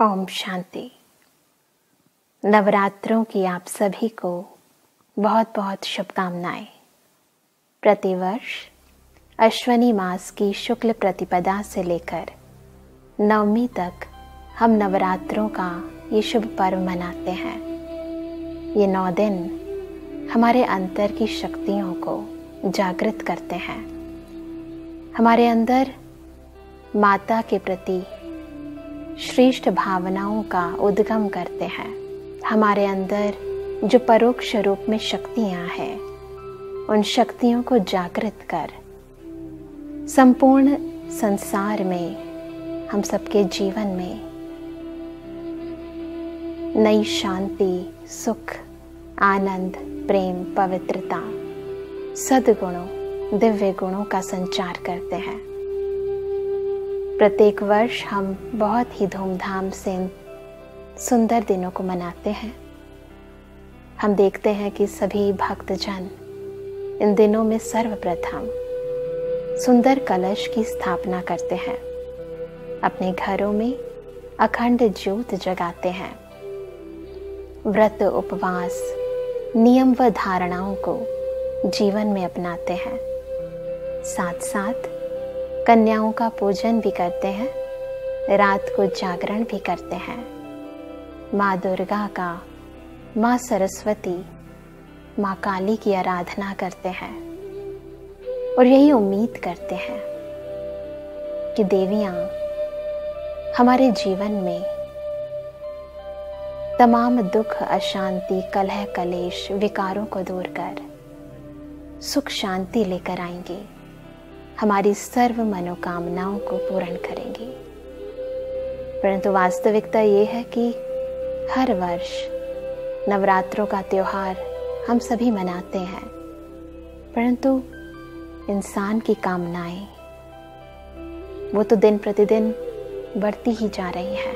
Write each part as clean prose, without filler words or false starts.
ओम शांति। नवरात्रों की आप सभी को बहुत बहुत शुभकामनाएं। प्रतिवर्ष अश्वनी मास की शुक्ल प्रतिपदा से लेकर नवमी तक हम नवरात्रों का ये शुभ पर्व मनाते हैं। ये 9 दिन हमारे अंतर की शक्तियों को जागृत करते हैं, हमारे अंदर माता के प्रति श्रेष्ठ भावनाओं का उद्गम करते हैं। हमारे अंदर जो परोक्ष रूप में शक्तियां हैं, उन शक्तियों को जागृत कर संपूर्ण संसार में, हम सबके जीवन में नई शांति, सुख, आनंद, प्रेम, पवित्रता, सद्गुणों, दिव्य गुणों का संचार करते हैं। प्रत्येक वर्ष हम बहुत ही धूमधाम से इन सुंदर दिनों को मनाते हैं। हम देखते हैं कि सभी भक्तजन इन दिनों में सर्वप्रथम सुंदर कलश की स्थापना करते हैं, अपने घरों में अखंड ज्योत जगाते हैं, व्रत, उपवास, नियम व धारणाओं को जीवन में अपनाते हैं। साथ साथ कन्याओं का पूजन भी करते हैं, रात को जागरण भी करते हैं, माँ दुर्गा का, माँ सरस्वती, माँ काली की आराधना करते हैं और यही उम्मीद करते हैं कि देवियाँ हमारे जीवन में तमाम दुख, अशांति, कलह, कलेश, विकारों को दूर कर सुख शांति लेकर आएंगी, हमारी सर्व मनोकामनाओं को पूर्ण करेंगी। परंतु वास्तविकता ये है कि हर वर्ष नवरात्रों का त्योहार हम सभी मनाते हैं, परंतु इंसान की कामनाएं वो तो दिन प्रतिदिन बढ़ती ही जा रही हैं।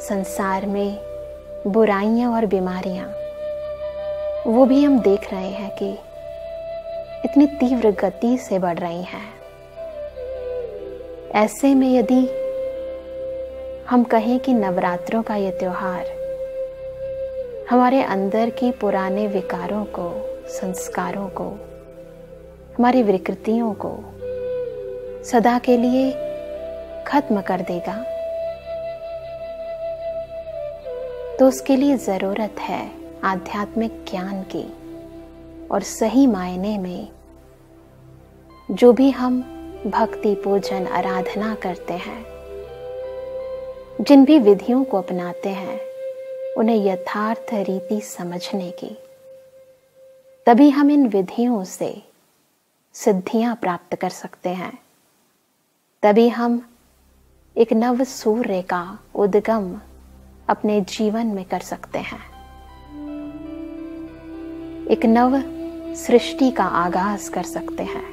संसार में बुराइयां और बीमारियां वो भी हम देख रहे हैं कि इतनी तीव्र गति से बढ़ रही हैं। ऐसे में यदि हम कहें कि नवरात्रों का ये त्योहार हमारे अंदर की पुराने विकारों को, संस्कारों को, हमारी विकृतियों को सदा के लिए खत्म कर देगा, तो उसके लिए जरूरत है आध्यात्मिक ज्ञान की। और सही मायने में जो भी हम भक्ति, पूजन, आराधना करते हैं, जिन भी विधियों को अपनाते हैं, उन्हें यथार्थ रीति समझने की, तभी हम इन विधियों से सिद्धियां प्राप्त कर सकते हैं। तभी हम एक नव सूर्य का उद्गम अपने जीवन में कर सकते हैं, एक नव सृष्टि का आगाज कर सकते हैं।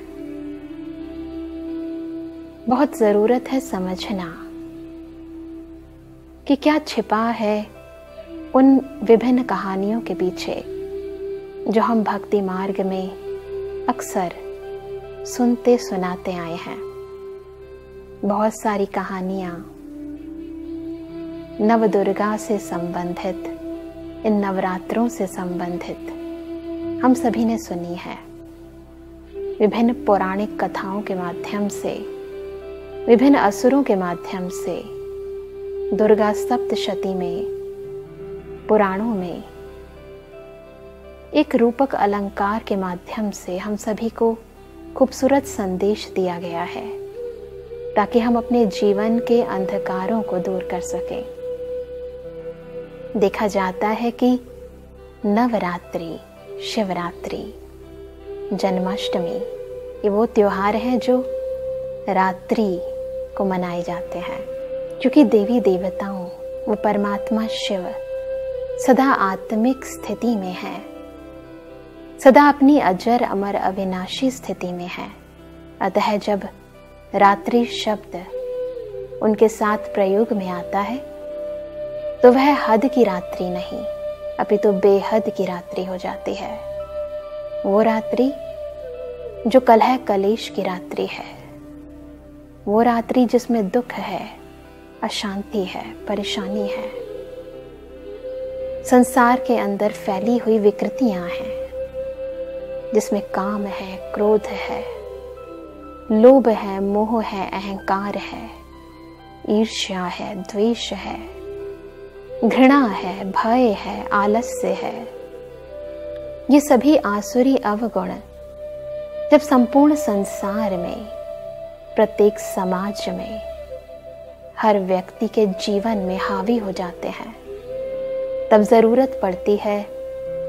बहुत जरूरत है समझना कि क्या छिपा है उन विभिन्न कहानियों के पीछे जो हम भक्ति मार्ग में अक्सर सुनते सुनाते आए हैं। बहुत सारी कहानियां नव दुर्गा से संबंधित, इन नवरात्रों से संबंधित हम सभी ने सुनी है। विभिन्न पौराणिक कथाओं के माध्यम से, विभिन्न असुरों के माध्यम से, दुर्गा सप्तशती में, पुराणों में एक रूपक अलंकार के माध्यम से हम सभी को खूबसूरत संदेश दिया गया है, ताकि हम अपने जीवन के अंधकारों को दूर कर सकें। देखा जाता है कि नवरात्रि, शिवरात्रि, जन्माष्टमी ये वो त्योहार हैं जो रात्रि को मनाए जाते हैं, क्योंकि देवी देवताओं वो परमात्मा शिव सदा आत्मिक स्थिति में है, सदा अपनी अजर अमर अविनाशी स्थिति में है। अतः जब रात्रि शब्द उनके साथ प्रयोग में आता है, तो वह हद की रात्रि नहीं, अपितु बेहद की रात्रि हो जाती है। वो रात्रि जो कलह कलेश की रात्रि है, वो रात्रि जिसमें दुख है, अशांति है, परेशानी है। संसार के अंदर फैली हुई विकृतियां हैं, जिसमें काम है, क्रोध है, लोभ है, मोह है, अहंकार है, ईर्ष्या है, द्वेष है, घृणा है, भय है, आलस्य है। ये सभी आसुरी अवगुण जब संपूर्ण संसार में, प्रत्येक समाज में, हर व्यक्ति के जीवन में हावी हो जाते हैं, तब जरूरत पड़ती है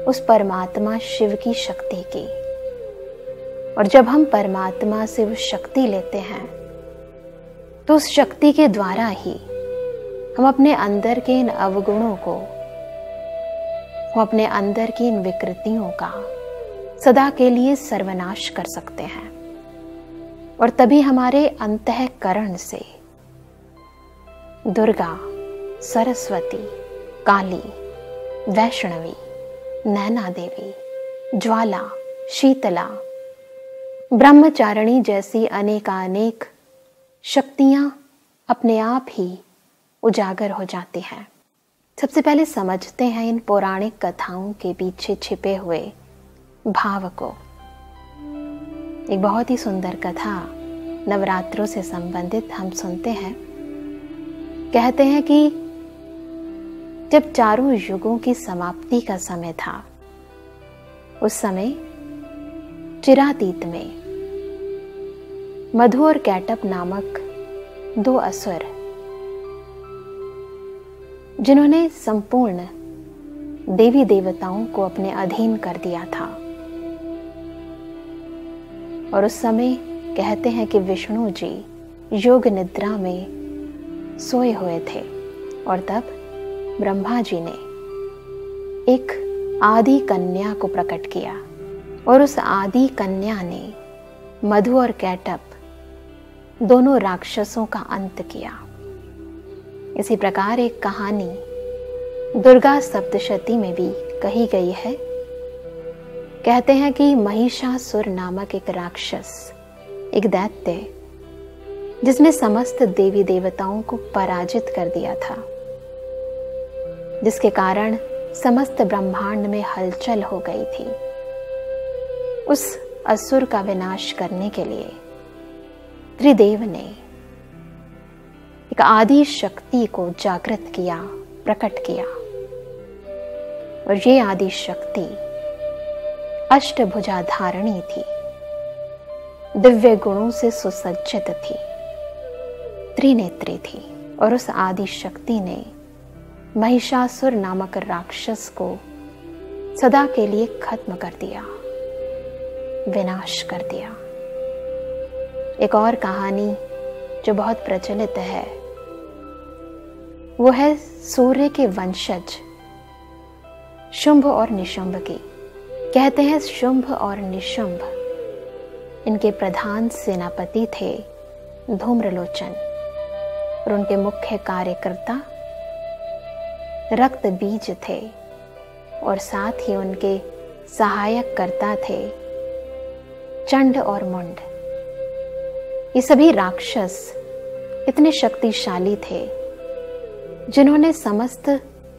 उस परमात्मा शिव की शक्ति की। और जब हम परमात्मा से वो शक्ति लेते हैं, तो उस शक्ति के द्वारा ही हम अपने अंदर के इन अवगुणों को, हम अपने अंदर की इन विकृतियों का सदा के लिए सर्वनाश कर सकते हैं। और तभी हमारे अंतःकरण से दुर्गा, सरस्वती, काली, वैष्णवी, नैना देवी, ज्वाला, शीतला, ब्रह्मचारिणी जैसी अनेकानेक शक्तियां अपने आप ही उजागर हो जाती हैं। सबसे पहले समझते हैं इन पौराणिक कथाओं के पीछे छिपे हुए भाव को। एक बहुत ही सुंदर कथा नवरात्रों से संबंधित हम सुनते हैं। कहते हैं कि जब चारों युगों की समाप्ति का समय था, उस समय चिरातीत में मधु और कैटप नामक दो असुर, जिन्होंने संपूर्ण देवी देवताओं को अपने अधीन कर दिया था, और उस समय कहते हैं कि विष्णु जी योग निद्रा में सोए हुए थे, और तब ब्रह्मा जी ने एक आदि कन्या को प्रकट किया, और उस आदि कन्या ने मधु और कैटप दोनों राक्षसों का अंत किया। इसी प्रकार एक कहानी दुर्गा सप्तशती में भी कही गई है। कहते हैं कि महिषासुर नामक एक राक्षस, एक दैत्य, जिसने समस्त देवी देवताओं को पराजित कर दिया था, जिसके कारण समस्त ब्रह्मांड में हलचल हो गई थी। उस असुर का विनाश करने के लिए त्रिदेव ने एक आदि शक्ति को जागृत किया, प्रकट किया, और ये आदि शक्ति अष्टभुजाधारिणी थी, दिव्य गुणों से सुसज्जित थी, त्रिनेत्री थी। और उस आदि शक्ति ने महिषासुर नामक राक्षस को सदा के लिए खत्म कर दिया, विनाश कर दिया। एक और कहानी जो बहुत प्रचलित है, वो है सूर्य के वंशज शुंभ और निशुंभ की। कहते हैं शुंभ और निशुंभ, इनके प्रधान सेनापति थे धूम्रलोचन, और उनके मुख्य कार्यकर्ता रक्त बीज थे, और साथ ही उनके सहायक कर्ता थे चंड और मुंड। ये सभी राक्षस इतने शक्तिशाली थे, जिन्होंने समस्त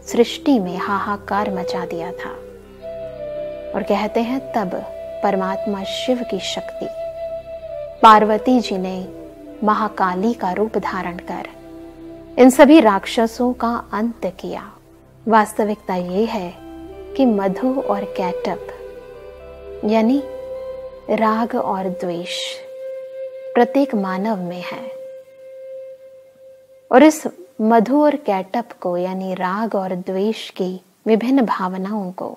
सृष्टि में हाहाकार मचा दिया था। और कहते हैं तब परमात्मा शिव की शक्ति पार्वती जी ने महाकाली का रूप धारण कर इन सभी राक्षसों का अंत किया। वास्तविकता ये है कि मधु और कैटप यानी राग और द्वेष प्रत्येक मानव में है, और इस मधु और कैटप को यानी राग और द्वेष की विभिन्न भावनाओं को,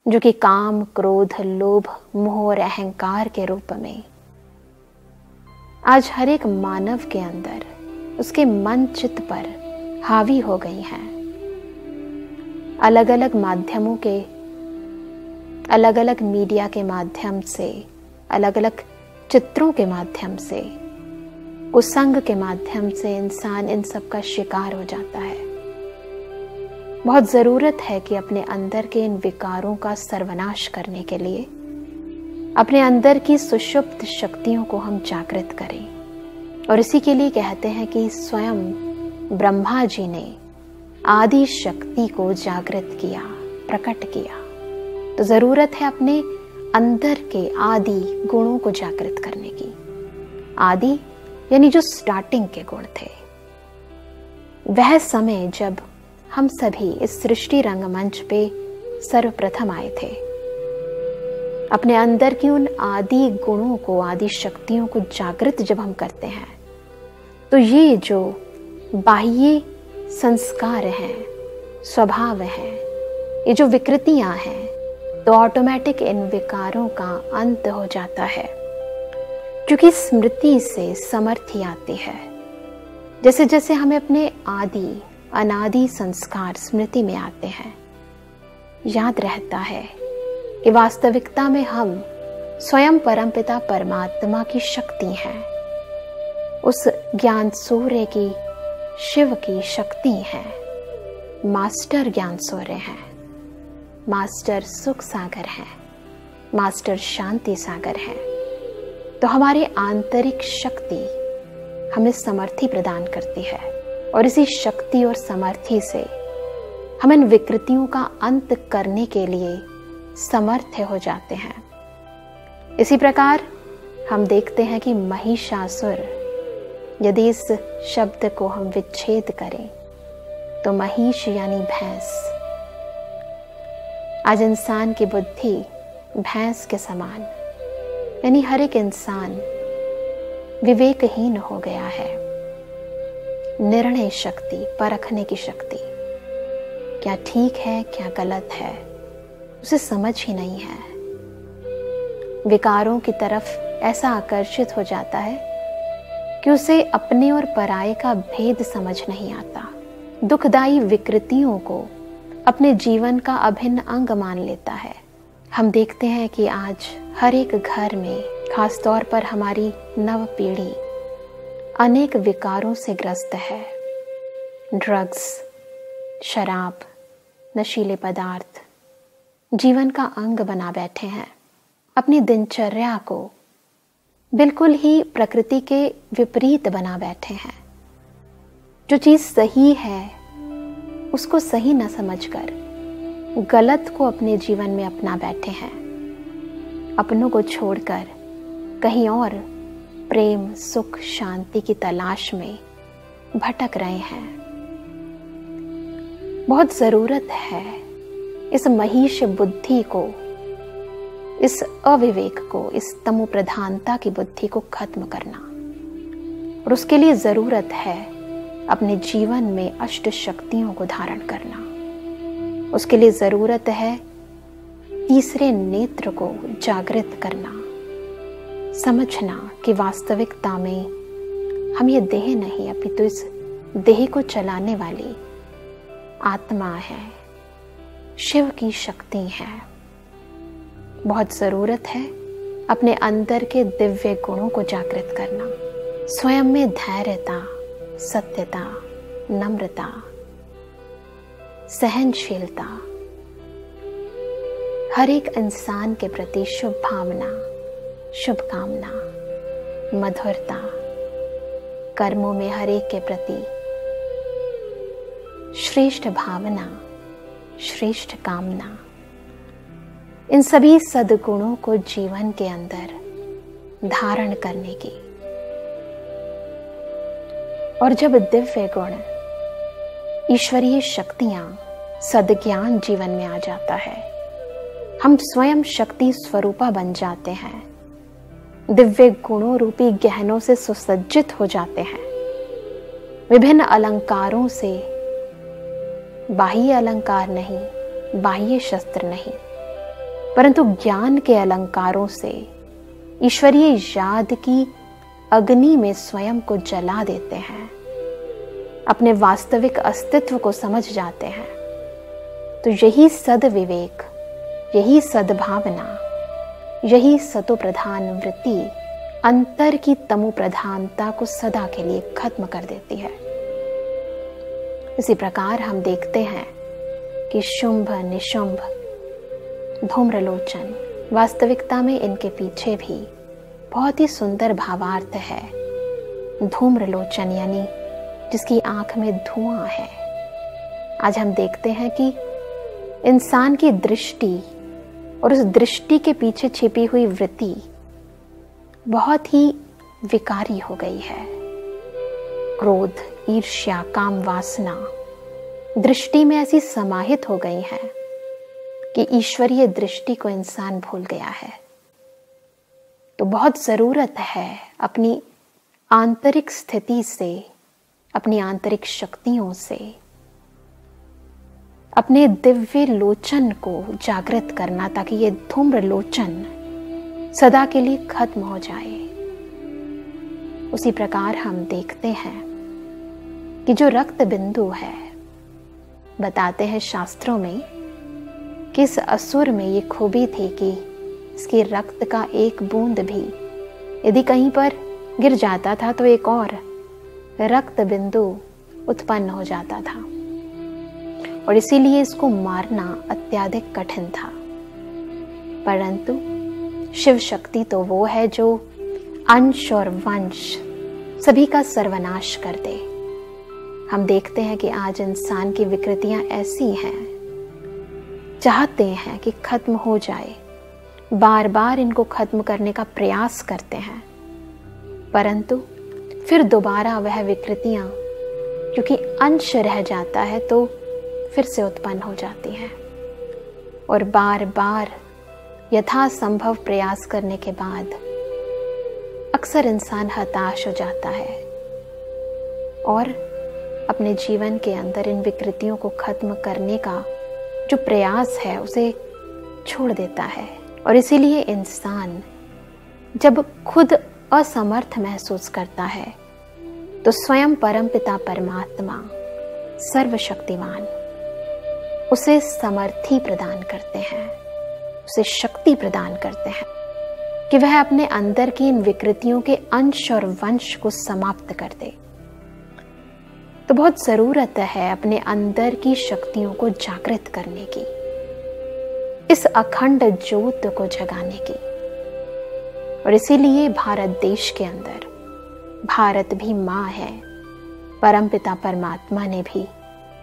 जो कि काम, क्रोध, लोभ, मोह और अहंकार के रूप में आज हर एक मानव के अंदर, उसके मन चित्त पर हावी हो गई हैं। अलग अलग माध्यमों के, अलग अलग मीडिया के माध्यम से, अलग अलग चित्रों के माध्यम से, कुसंग के माध्यम से इंसान इन सब का शिकार हो जाता है। बहुत जरूरत है कि अपने अंदर के इन विकारों का सर्वनाश करने के लिए अपने अंदर की सुषुप्त शक्तियों को हम जागृत करें। और इसी के लिए कहते हैं कि स्वयं ब्रह्मा जी ने आदि शक्ति को जागृत किया, प्रकट किया, तो जरूरत है अपने अंदर के आदि गुणों को जागृत करने की। आदि यानी जो स्टार्टिंग के गुण थे। वह समय जब हम सभी इस सृष्टि रंगमंच पे सर्वप्रथम आए थे, अपने अंदर की उन आदि गुणों को, आदि शक्तियों को जागृत जब हम करते हैं, तो ये जो बाह्य संस्कार हैं, स्वभाव हैं, ये जो विकृतियां हैं, तो ऑटोमेटिक इन विकारों का अंत हो जाता है, क्योंकि स्मृति से समर्थी आती है। जैसे जैसे हमें अपने आदि अनादि संस्कार स्मृति में आते हैं, याद रहता है कि वास्तविकता में हम स्वयं परमपिता परमात्मा की शक्ति हैं, उस ज्ञान सूर्य की, शिव की शक्ति है, मास्टर ज्ञान सूर्य हैं, मास्टर सुख सागर हैं, मास्टर शांति सागर हैं। तो हमारी आंतरिक शक्ति हमें समर्थी प्रदान करती है, और इसी शक्ति और समर्थी से हम इन विकृतियों का अंत करने के लिए समर्थ हो जाते हैं। इसी प्रकार हम देखते हैं कि महिषासुर, यदि इस शब्द को हम विच्छेद करें तो महिष यानी भैंस। आज इंसान की बुद्धि भैंस के समान, यानी हर एक इंसान विवेकहीन हो गया है। निर्णय शक्ति, परखने की शक्ति, क्या ठीक है क्या गलत है, उसे समझ ही नहीं है। विकारों की तरफ ऐसा आकर्षित हो जाता है कि उसे अपने और पराये का भेद समझ नहीं आता। दुखदायी विकृतियों को अपने जीवन का अभिन्न अंग मान लेता है। हम देखते हैं कि आज हर एक घर में, खास तौर पर हमारी नव पीढ़ी, अनेक विकारों से ग्रस्त है। ड्रग्स, शराब, नशीले पदार्थ जीवन का अंग बना बैठे हैं। अपनी दिनचर्या को बिल्कुल ही प्रकृति के विपरीत बना बैठे हैं। जो चीज सही है उसको सही न समझकर गलत को अपने जीवन में अपना बैठे हैं। अपनों को छोड़कर कहीं और प्रेम, सुख, शांति की तलाश में भटक रहे हैं। बहुत जरूरत है इस महिष बुद्धि को, इस अविवेक को, इस तमो प्रधानता की बुद्धि को खत्म करना। और उसके लिए जरूरत है अपने जीवन में अष्ट शक्तियों को धारण करना। उसके लिए जरूरत है तीसरे नेत्र को जागृत करना, समझना कि वास्तविकता में हम ये देह नहीं, अपितु इस देह को चलाने वाली आत्मा है, शिव की शक्ति है। बहुत जरूरत है अपने अंदर के दिव्य गुणों को जागृत करना। स्वयं में धैर्यता, सत्यता, नम्रता, सहनशीलता, हर एक इंसान के प्रति शुभ भावना, शुभकामना, मधुरता, कर्मों में हर एक के प्रति श्रेष्ठ भावना, श्रेष्ठ कामना, इन सभी सद्गुणों को जीवन के अंदर धारण करने की। और जब दिव्य गुण, ईश्वरीय शक्तियां, सद्ज्ञान जीवन में आ जाता है, हम स्वयं शक्ति स्वरूपा बन जाते हैं, दिव्य गुणों रूपी गहनों से सुसज्जित हो जाते हैं। विभिन्न अलंकारों से, बाह्य अलंकार नहीं, बाह्य शस्त्र नहीं, परंतु ज्ञान के अलंकारों से ईश्वरीय याद की अग्नि में स्वयं को जला देते हैं, अपने वास्तविक अस्तित्व को समझ जाते हैं। तो यही सद्विवेक, यही सद्भावना, यही सतो प्रधान वृत्ति अंतर की तमो प्रधानता को सदा के लिए खत्म कर देती है। इसी प्रकार हम देखते हैं कि शुंभ, निशुंभ, धूम्रलोचन, वास्तविकता में इनके पीछे भी बहुत ही सुंदर भावार्थ है। धूम्रलोचन यानी जिसकी आंख में धुआं है। आज हम देखते हैं कि इंसान की दृष्टि और उस दृष्टि के पीछे छिपी हुई वृत्ति बहुत ही विकारी हो गई है। क्रोध, ईर्ष्या, काम वासना दृष्टि में ऐसी समाहित हो गई है कि ईश्वरीय दृष्टि को इंसान भूल गया है। तो बहुत जरूरत है अपनी आंतरिक स्थिति से, अपनी आंतरिक शक्तियों से अपने दिव्य लोचन को जागृत करना, ताकि ये धूम्र लोचन सदा के लिए खत्म हो जाए। उसी प्रकार हम देखते हैं कि जो रक्त बिंदु है, बताते हैं शास्त्रों में कि इस असुर में ये खूबी थी कि इसके रक्त का एक बूंद भी यदि कहीं पर गिर जाता था तो एक और रक्त बिंदु उत्पन्न हो जाता था, और इसीलिए इसको मारना अत्यधिक कठिन था। परंतु शिव शक्ति तो वो है जो अंश और वंश सभी का सर्वनाश कर दे। हम देखते हैं कि आज इंसान की विकृतियां ऐसी हैं, चाहते हैं कि खत्म हो जाए, बार बार इनको खत्म करने का प्रयास करते हैं, परंतु फिर दोबारा वह विकृतियां क्योंकि अंश रह जाता है तो फिर से उत्पन्न हो जाती हैं, और बार बार यथासंभव प्रयास करने के बाद अक्सर इंसान हताश हो जाता है और अपने जीवन के अंदर इन विकृतियों को खत्म करने का जो प्रयास है उसे छोड़ देता है। और इसीलिए इंसान जब खुद असमर्थ महसूस करता है तो स्वयं परमपिता परमात्मा सर्वशक्तिमान उसे समर्थी प्रदान करते हैं, उसे शक्ति प्रदान करते हैं कि वह अपने अंदर की इन विकृतियों के अंश और वंश को समाप्त कर दे। तो बहुत जरूरत है अपने अंदर की शक्तियों को जागृत करने की, इस अखंड ज्योत को जगाने की। और इसीलिए भारत देश के अंदर, भारत भी माँ है, परमपिता परमात्मा ने भी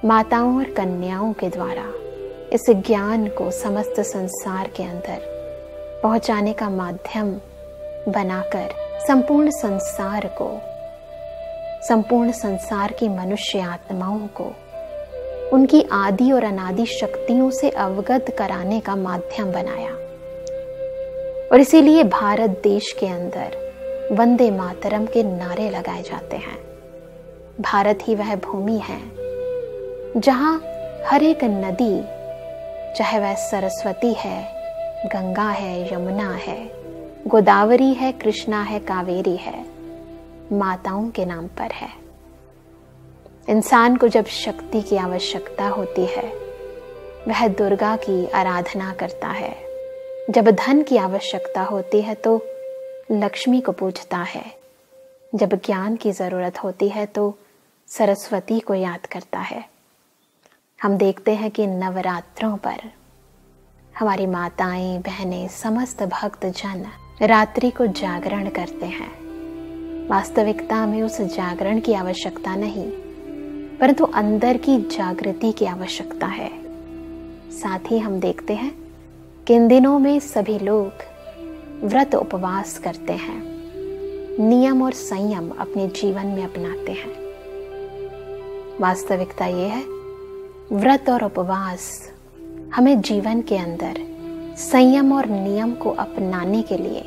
माताओं और कन्याओं के द्वारा इस ज्ञान को समस्त संसार के अंदर पहुंचाने का माध्यम बनाकर संपूर्ण संसार की मनुष्य आत्माओं को उनकी आदि और अनादि शक्तियों से अवगत कराने का माध्यम बनाया। और इसीलिए भारत देश के अंदर वंदे मातरम के नारे लगाए जाते हैं। भारत ही वह भूमि है जहां हर एक नदी, चाहे वह सरस्वती है, गंगा है, यमुना है, गोदावरी है, कृष्णा है, कावेरी है, माताओं के नाम पर है। इंसान को जब शक्ति की आवश्यकता होती है वह दुर्गा की आराधना करता है, जब धन की आवश्यकता होती है तो लक्ष्मी को पूजता है, जब ज्ञान की जरूरत होती है तो सरस्वती को याद करता है। हम देखते हैं कि नवरात्रों पर हमारी माताएं, बहनें, समस्त भक्त जन रात्रि को जागरण करते हैं। वास्तविकता में उस जागरण की आवश्यकता नहीं, परंतु अंदर की जागृति की आवश्यकता है। साथ ही हम देखते हैं कि इन दिनों में सभी लोग व्रत उपवास करते हैं, नियम और संयम अपने जीवन में अपनाते हैं। वास्तविकता ये है, व्रत और उपवास हमें जीवन के अंदर संयम और नियम को अपनाने के लिए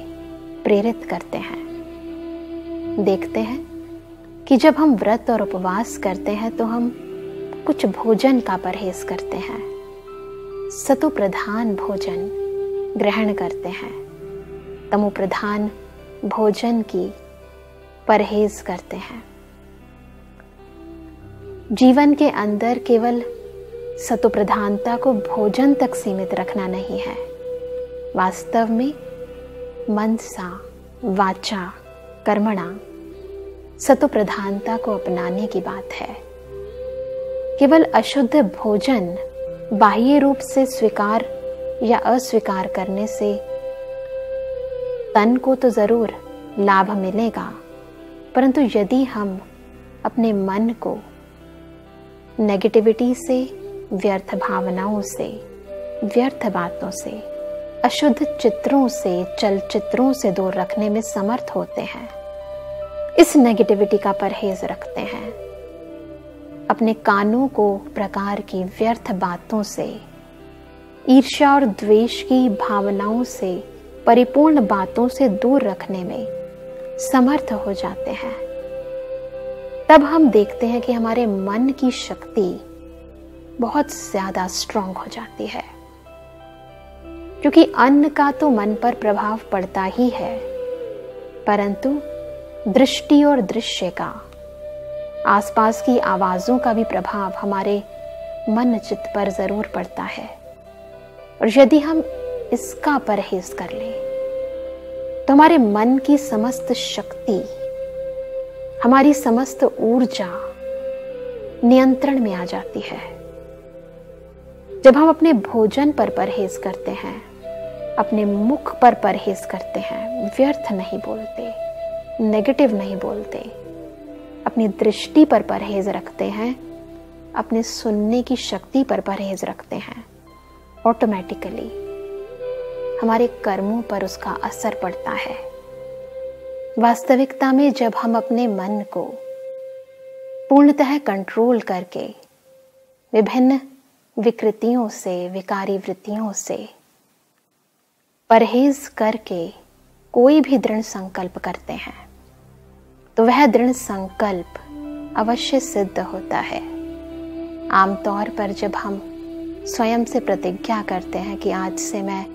प्रेरित करते हैं। देखते हैं कि जब हम व्रत और उपवास करते हैं तो हम कुछ भोजन का परहेज करते हैं, सतो प्रधान भोजन ग्रहण करते हैं, तमो प्रधान भोजन की परहेज करते हैं। जीवन के अंदर केवल सतो प्रधानता को भोजन तक सीमित रखना नहीं है, वास्तव में मनसा वाचा कर्मणा सतो प्रधानता को अपनाने की बात है। केवल अशुद्ध भोजन बाह्य रूप से स्वीकार या अस्वीकार करने से तन को तो जरूर लाभ मिलेगा, परंतु यदि हम अपने मन को नेगेटिविटी से, व्यर्थ भावनाओं से, व्यर्थ बातों से, अशुद्ध चित्रों से, चलचित्रों से दूर रखने में समर्थ होते हैं। इस नेगेटिविटी का परहेज रखते हैं। अपने कानों को प्रकार की व्यर्थ बातों से, ईर्ष्या और द्वेष की भावनाओं से परिपूर्ण बातों से दूर रखने में समर्थ हो जाते हैं। तब हम देखते हैं कि हमारे मन की शक्ति बहुत ज्यादा स्ट्रांग हो जाती है, क्योंकि अन्न का तो मन पर प्रभाव पड़ता ही है, परंतु दृष्टि और दृश्य का, आसपास की आवाजों का भी प्रभाव हमारे मन चित्त पर जरूर पड़ता है। और यदि हम इसका परहेज कर लें तो हमारे मन की समस्त शक्ति, हमारी समस्त ऊर्जा नियंत्रण में आ जाती है। जब हम अपने भोजन पर परहेज करते हैं, अपने मुख पर परहेज करते हैं, व्यर्थ नहीं बोलते, नेगेटिव नहीं बोलते, अपनी दृष्टि पर परहेज रखते हैं, अपने सुनने की शक्ति पर परहेज रखते हैं, ऑटोमेटिकली हमारे कर्मों पर उसका असर पड़ता है। वास्तविकता में जब हम अपने मन को पूर्णतः कंट्रोल करके विभिन्न विकृतियों से, विकारी वृत्तियों से परहेज करके कोई भी दृढ़ संकल्प करते हैं, तो वह दृढ़ संकल्प अवश्य सिद्ध होता है। आमतौर पर जब हम स्वयं से प्रतिज्ञा करते हैं कि आज से मैं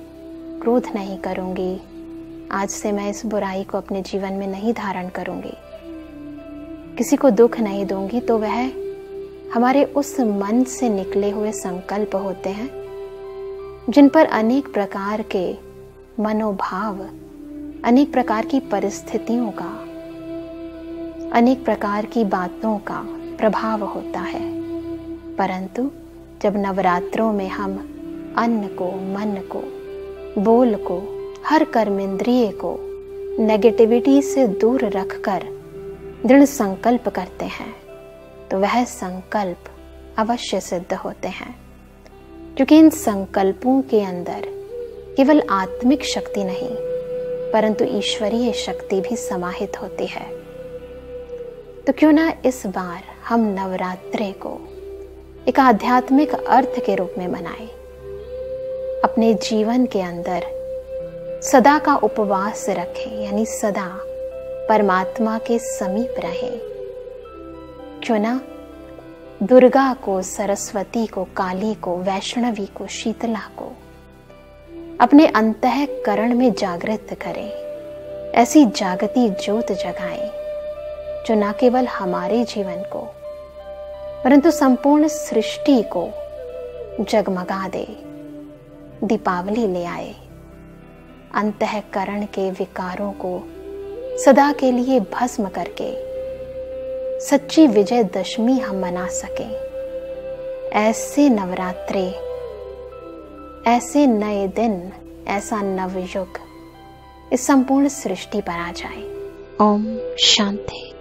क्रोध नहीं करूंगी, आज से मैं इस बुराई को अपने जीवन में नहीं धारण करूंगी, किसी को दुख नहीं दूंगी, तो वह हमारे उस मन से निकले हुए संकल्प होते हैं जिन पर अनेक प्रकार के मनोभाव, अनेक प्रकार की परिस्थितियों का, अनेक प्रकार की बातों का प्रभाव होता है। परंतु जब नवरात्रों में हम अन्न को, मन को, बोल को, हर कर्मेंद्रिय को नेगेटिविटी से दूर रखकर दृढ़ संकल्प करते हैं, तो वह संकल्प अवश्य सिद्ध होते हैं। क्योंकि इन संकल्पों के अंदर केवल आत्मिक शक्ति नहीं, परंतु ईश्वरीय शक्ति भी समाहित होती है। तो क्यों ना इस बार हम नवरात्रे को एक आध्यात्मिक अर्थ के रूप में मनाएं, अपने जीवन के अंदर सदा का उपवास रखें, यानी सदा परमात्मा के समीप रहें। क्यों ना दुर्गा को, सरस्वती को, काली को, वैष्णवी को, शीतला को अपने अंतःकरण में जागृत करें, ऐसी जागती ज्योत जगाएं जो न केवल हमारे जीवन को परंतु संपूर्ण सृष्टि को जगमगा दे, दीपावली ले आए, अंतःकरण के विकारों को सदा के लिए भस्म करके सच्ची विजयदशमी हम मना सकें। ऐसे नवरात्रे, ऐसे नए दिन, ऐसा नवयुग इस संपूर्ण सृष्टि पर आ जाए। ओम शांति।